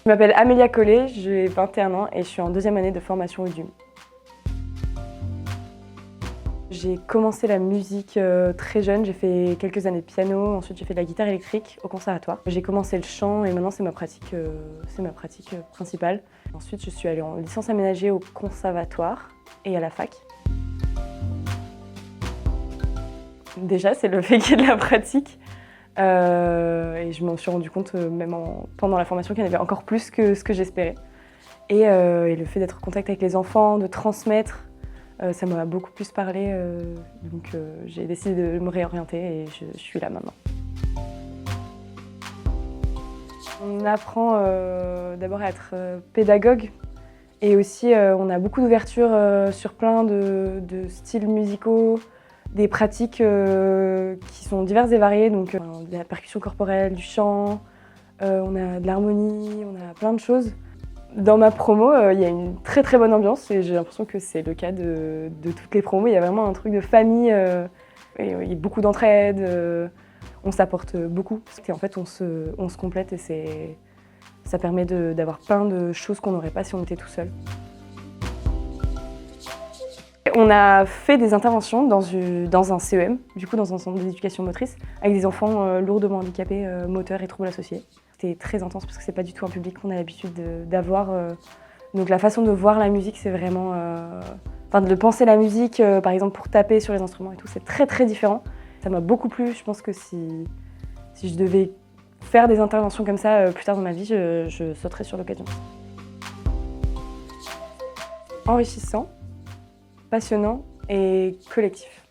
Je m'appelle Amélia Collet, j'ai 21 ans et je suis en deuxième année de formation Udemy. J'ai commencé la musique très jeune, j'ai fait quelques années de piano, ensuite j'ai fait de la guitare électrique au conservatoire. J'ai commencé le chant et maintenant c'est ma pratique principale. Ensuite je suis allée en licence aménagée au conservatoire et à la fac. Déjà c'est le fait qu'il y ait de la pratique. Et je m'en suis rendu compte même pendant la formation qu'il y en avait encore plus que ce que j'espérais. Et le fait d'être en contact avec les enfants, de transmettre, ça m'a beaucoup plus parlé. Donc j'ai décidé de me réorienter et je suis là maintenant. On apprend d'abord à être pédagogue et aussi on a beaucoup d'ouverture sur plein de styles musicaux, des pratiques qui sont diverses et variées, donc de la percussion corporelle, du chant, on a de l'harmonie, on a plein de choses. Dans ma promo, il y a une très très bonne ambiance et j'ai l'impression que c'est le cas de toutes les promos. Il y a vraiment un truc de famille, et il y a beaucoup d'entraide, on s'apporte beaucoup. Et en fait, on se complète et ça permet d'avoir plein de choses qu'on n'aurait pas si on était tout seul. On a fait des interventions dans un CEM, du coup dans un centre d'éducation motrice, avec des enfants lourdement handicapés, moteurs et troubles associés. C'était très intense parce que c'est pas du tout un public qu'on a l'habitude d'avoir. Donc la façon de voir la musique, c'est vraiment... Enfin, de penser la musique, par exemple pour taper sur les instruments et tout, c'est très très différent. Ça m'a beaucoup plu, je pense que si je devais faire des interventions comme ça plus tard dans ma vie, je sauterais sur l'occasion. Enrichissant, passionnant et collectif.